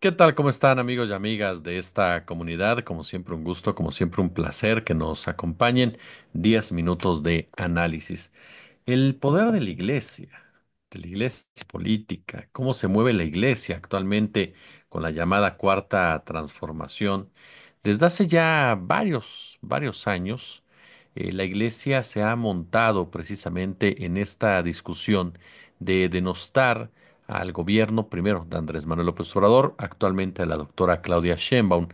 ¿Qué tal? ¿Cómo están amigos y amigas de esta comunidad? Como siempre un gusto, como siempre un placer que nos acompañen 10 minutos de análisis. El poder de la iglesia política, cómo se mueve la iglesia actualmente con la llamada cuarta transformación. Desde hace ya varios años, la iglesia se ha montado precisamente en esta discusión de denostar al gobierno, primero de Andrés Manuel López Obrador, actualmente a la doctora Claudia Sheinbaum.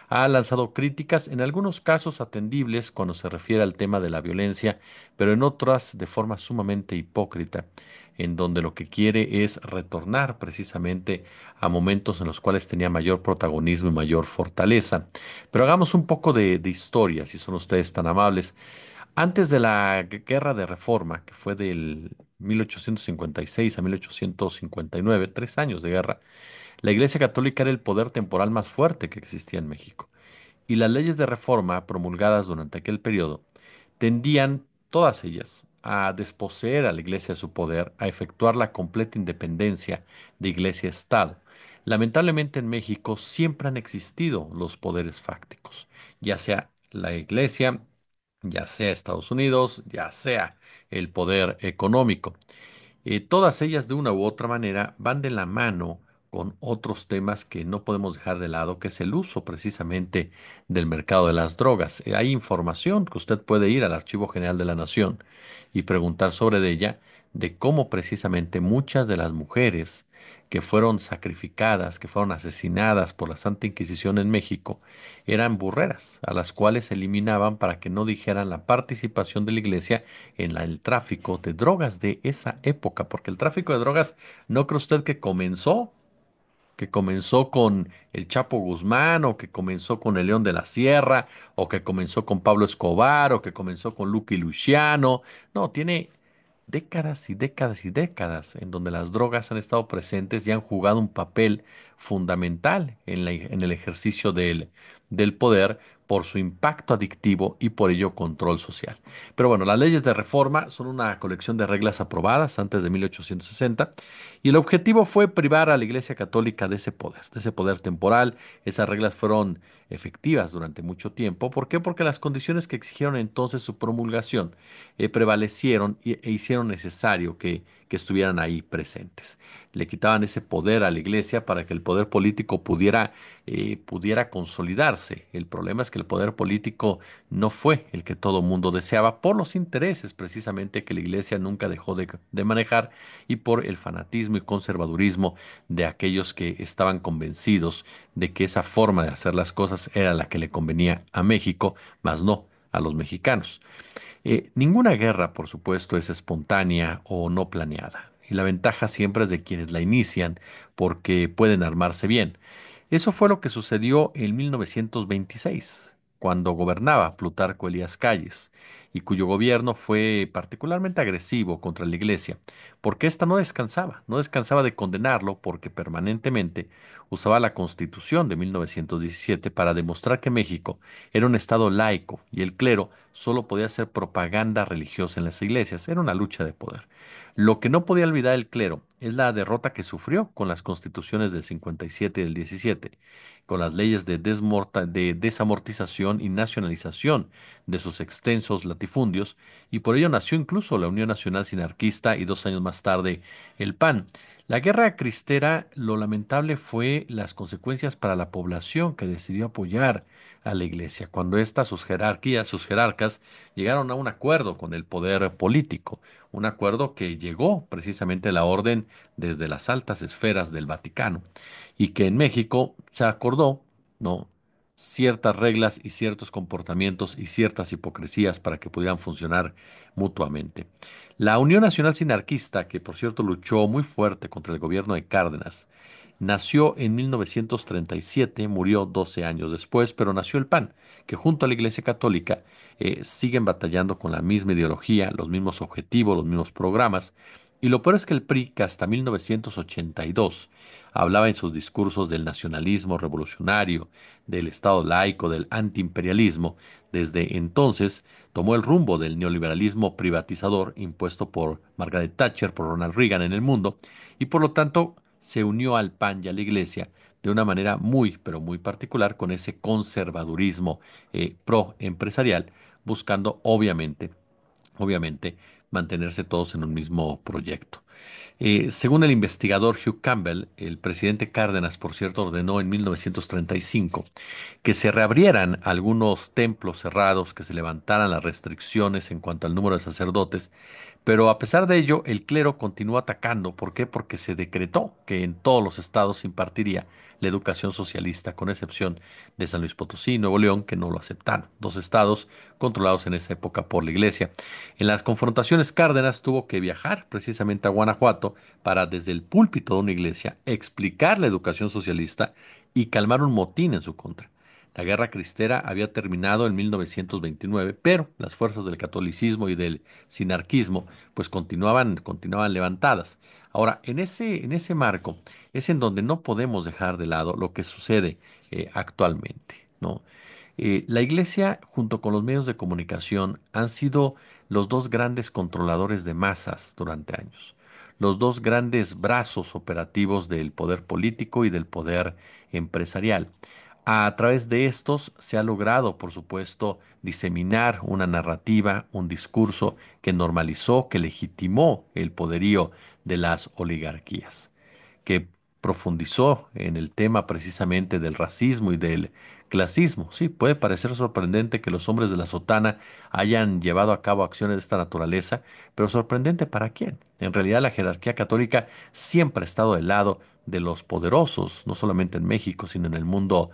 Ha lanzado críticas, en algunos casos atendibles cuando se refiere al tema de la violencia, pero en otras de forma sumamente hipócrita, en donde lo que quiere es retornar precisamente a momentos en los cuales tenía mayor protagonismo y mayor fortaleza. Pero hagamos un poco de historia, si son ustedes tan amables. Antes de la Guerra de Reforma, que fue del 1856 a 1859, 3 años de guerra, la Iglesia Católica era el poder temporal más fuerte que existía en México. Y las leyes de reforma promulgadas durante aquel periodo tendían, todas ellas, a desposeer a la Iglesia de su poder, a efectuar la completa independencia de Iglesia-Estado. Lamentablemente en México siempre han existido los poderes fácticos, ya sea la Iglesia, ya sea Estados Unidos, ya sea el poder económico. Todas ellas de una u otra manera van de la mano con otros temas que no podemos dejar de lado, que es el uso precisamente del mercado de las drogas. Hay información que usted puede ir al Archivo General de la Nación y preguntar sobre ella, de cómo precisamente muchas de las mujeres que fueron sacrificadas, que fueron asesinadas por la Santa Inquisición en México, eran burreras, a las cuales eliminaban para que no dijeran la participación de la iglesia en el tráfico de drogas de esa época, porque el tráfico de drogas, ¿no cree usted que comenzó con el Chapo Guzmán, o que comenzó con el León de la Sierra, o que comenzó con Pablo Escobar, o que comenzó con Lucky Luciano? No, tiene décadas y décadas y décadas en donde las drogas han estado presentes y han jugado un papel fundamental en el ejercicio del poder por su impacto adictivo y por ello control social. Pero bueno, las leyes de reforma son una colección de reglas aprobadas antes de 1860 y el objetivo fue privar a la Iglesia Católica de ese poder temporal. Esas reglas fueron efectivas durante mucho tiempo. ¿Por qué? Porque las condiciones que exigieron entonces su promulgación prevalecieron e hicieron necesario que estuvieran ahí presentes. Le quitaban ese poder a la iglesia para que el poder político pudiera consolidarse. El problema es que el poder político no fue el que todo mundo deseaba por los intereses precisamente que la iglesia nunca dejó de manejar y por el fanatismo y conservadurismo de aquellos que estaban convencidos de que esa forma de hacer las cosas era la que le convenía a México, mas no a los mexicanos. Ninguna guerra, por supuesto, es espontánea o no planeada, y la ventaja siempre es de quienes la inician porque pueden armarse bien. Eso fue lo que sucedió en 1926, cuando gobernaba Plutarco Elías Calles, y cuyo gobierno fue particularmente agresivo contra la Iglesia, porque ésta no descansaba de condenarlo porque permanentemente usaba la Constitución de 1917 para demostrar que México era un estado laico y el clero solo podía hacer propaganda religiosa en las iglesias. Era una lucha de poder. Lo que no podía olvidar el clero es la derrota que sufrió con las constituciones del 57 y del 17, con las leyes de desamortización y nacionalización de sus extensos latifundios, y por ello nació incluso la Unión Nacional Sinarquista y 2 años más tarde el PAN. La guerra cristera, lo lamentable fue las consecuencias para la población que decidió apoyar a la iglesia, cuando sus jerarcas, llegaron a un acuerdo con el poder político, un acuerdo que llegó precisamente la orden desde las altas esferas del Vaticano, y que en México se acordó, ¿no?, ciertas reglas y ciertos comportamientos y ciertas hipocresías para que pudieran funcionar mutuamente. La Unión Nacional Sinarquista, que por cierto luchó muy fuerte contra el gobierno de Cárdenas, nació en 1937, murió 12 años después, pero nació el PAN, que junto a la Iglesia Católica siguen batallando con la misma ideología, los mismos objetivos, los mismos programas. Y lo peor es que el PRI, que hasta 1982 hablaba en sus discursos del nacionalismo revolucionario, del Estado laico, del antiimperialismo, desde entonces tomó el rumbo del neoliberalismo privatizador impuesto por Margaret Thatcher, por Ronald Reagan en el mundo, y por lo tanto se unió al PAN y a la Iglesia de una manera muy, pero muy particular con ese conservadurismo pro empresarial, buscando obviamente, mantenerse todos en un mismo proyecto. Según el investigador Hugh Campbell, el presidente Cárdenas, por cierto, ordenó en 1935 que se reabrieran algunos templos cerrados, que se levantaran las restricciones en cuanto al número de sacerdotes, pero a pesar de ello, el clero continuó atacando. ¿Por qué? Porque se decretó que en todos los estados se impartiría la educación socialista, con excepción de San Luis Potosí y Nuevo León, que no lo aceptaron, dos estados controlados en esa época por la iglesia. En las confrontaciones, Cárdenas tuvo que viajar precisamente a Guanajuato para, desde el púlpito de una iglesia, explicar la educación socialista y calmar un motín en su contra. La guerra cristera había terminado en 1929, pero las fuerzas del catolicismo y del sinarquismo pues continuaban levantadas. Ahora, en ese marco es en donde no podemos dejar de lado lo que sucede actualmente, ¿no? La Iglesia, junto con los medios de comunicación, han sido los dos grandes controladores de masas durante años, los dos grandes brazos operativos del poder político y del poder empresarial. A través de estos se ha logrado, por supuesto, diseminar una narrativa, un discurso que normalizó, que legitimó el poderío de las oligarquías, que profundizó en el tema precisamente del racismo y del clasismo. Sí, puede parecer sorprendente que los hombres de la sotana hayan llevado a cabo acciones de esta naturaleza, pero sorprendente para quién. En realidad, la jerarquía católica siempre ha estado del lado de los poderosos, no solamente en México, sino en el mundo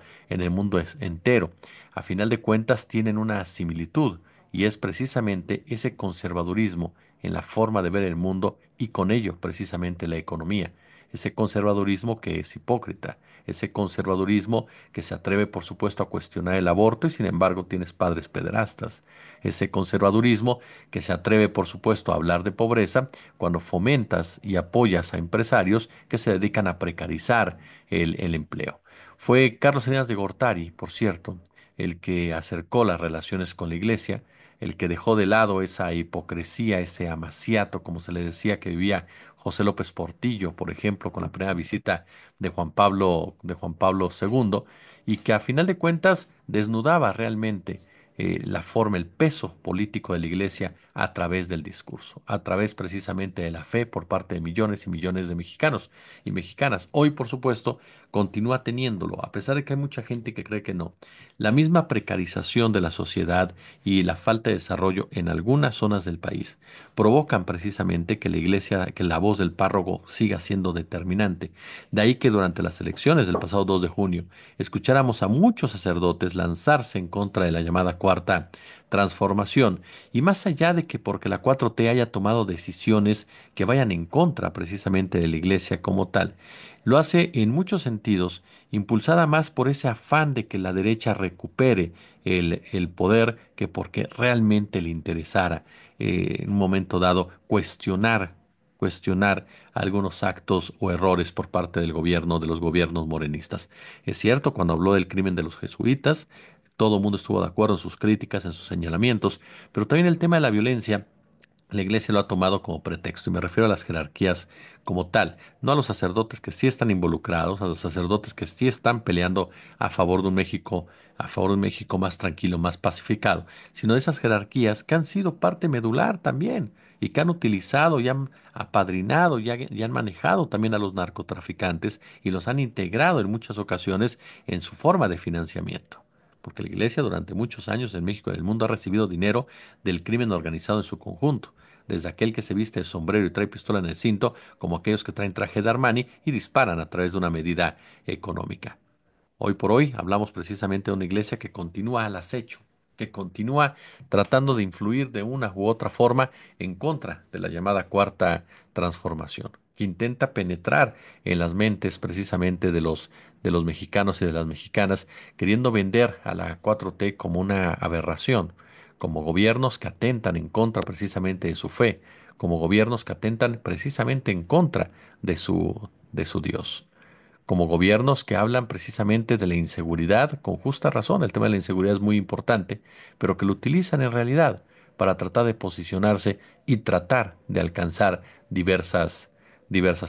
entero. A final de cuentas, tienen una similitud, y es precisamente ese conservadurismo en la forma de ver el mundo y con ello precisamente la economía. Ese conservadurismo que es hipócrita, ese conservadurismo que se atreve, por supuesto, a cuestionar el aborto y sin embargo tienes padres pederastas, ese conservadurismo que se atreve, por supuesto, a hablar de pobreza cuando fomentas y apoyas a empresarios que se dedican a precarizar el empleo. Fue Carlos Salinas de Gortari, por cierto, el que acercó las relaciones con la iglesia, el que dejó de lado esa hipocresía, ese amaciato, como se le decía, que vivía José López Portillo, por ejemplo, con la primera visita de Juan Pablo II, y que a final de cuentas desnudaba realmente la forma, el peso político de la Iglesia a través del discurso, a través precisamente de la fe por parte de millones y millones de mexicanos y mexicanas. Hoy, por supuesto, continúa teniéndolo, a pesar de que hay mucha gente que cree que no. La misma precarización de la sociedad y la falta de desarrollo en algunas zonas del país provocan precisamente que la iglesia, que la voz del párroco siga siendo determinante. De ahí que durante las elecciones del pasado 2 de junio escucháramos a muchos sacerdotes lanzarse en contra de la llamada cuarta transformación. Y más allá de que porque la 4T haya tomado decisiones que vayan en contra precisamente de la iglesia como tal, lo hace en muchos sentidos impulsada más por ese afán de que la derecha recupere el poder que porque realmente le interesara en un momento dado cuestionar algunos actos o errores por parte del gobierno, de los gobiernos morenistas. Es cierto, cuando habló del crimen de los jesuitas, todo el mundo estuvo de acuerdo en sus críticas, en sus señalamientos, pero también el tema de la violencia. La iglesia lo ha tomado como pretexto y me refiero a las jerarquías como tal, no a los sacerdotes que sí están involucrados, a los sacerdotes que sí están peleando a favor de un México más tranquilo, más pacificado, sino de esas jerarquías que han sido parte medular también y que han utilizado y han apadrinado y han manejado también a los narcotraficantes y los han integrado en muchas ocasiones en su forma de financiamiento. Porque la iglesia durante muchos años en México y en el mundo ha recibido dinero del crimen organizado en su conjunto, desde aquel que se viste de sombrero y trae pistola en el cinto, como aquellos que traen traje de Armani y disparan a través de una medida económica. Hoy por hoy hablamos precisamente de una iglesia que continúa al acecho, que continúa tratando de influir de una u otra forma en contra de la llamada cuarta transformación, que intenta penetrar en las mentes precisamente de los mexicanos y de las mexicanas, queriendo vender a la 4T como una aberración, como gobiernos que atentan en contra precisamente de su fe, como gobiernos que atentan precisamente en contra de su Dios, como gobiernos que hablan precisamente de la inseguridad, con justa razón. El tema de la inseguridad es muy importante, pero que lo utilizan en realidad para tratar de posicionarse y tratar de alcanzar diversas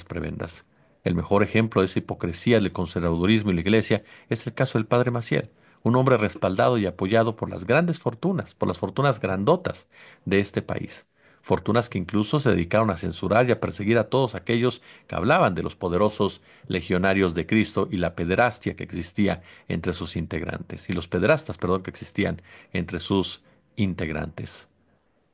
prebendas. El mejor ejemplo de esa hipocresía del conservadurismo y la Iglesia es el caso del padre Maciel, un hombre respaldado y apoyado por las grandes fortunas, por las fortunas grandotas de este país. Fortunas que incluso se dedicaron a censurar y a perseguir a todos aquellos que hablaban de los poderosos legionarios de Cristo y la pederastia que existía entre sus integrantes, y los pederastas, perdón, que existían entre sus integrantes.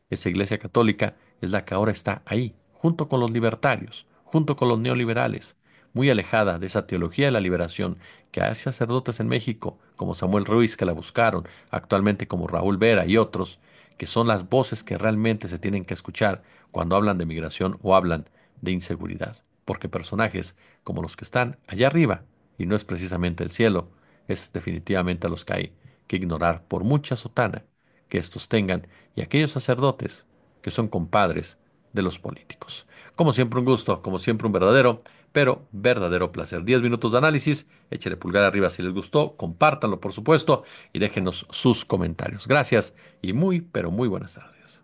Esa Iglesia Católica es la que ahora está ahí, junto con los libertarios, junto con los neoliberales, muy alejada de esa teología de la liberación que hay sacerdotes en México, como Samuel Ruiz, que la buscaron, actualmente como Raúl Vera y otros, que son las voces que realmente se tienen que escuchar cuando hablan de migración o hablan de inseguridad. Porque personajes como los que están allá arriba, y no es precisamente el cielo, es definitivamente a los que hay que ignorar por mucha sotana que estos tengan y aquellos sacerdotes que son compadres de los políticos. Como siempre un gusto, como siempre un verdadero, pero verdadero placer. 10 minutos de análisis, échale pulgar arriba si les gustó, compártanlo por supuesto y déjenos sus comentarios. Gracias y muy, pero muy buenas tardes.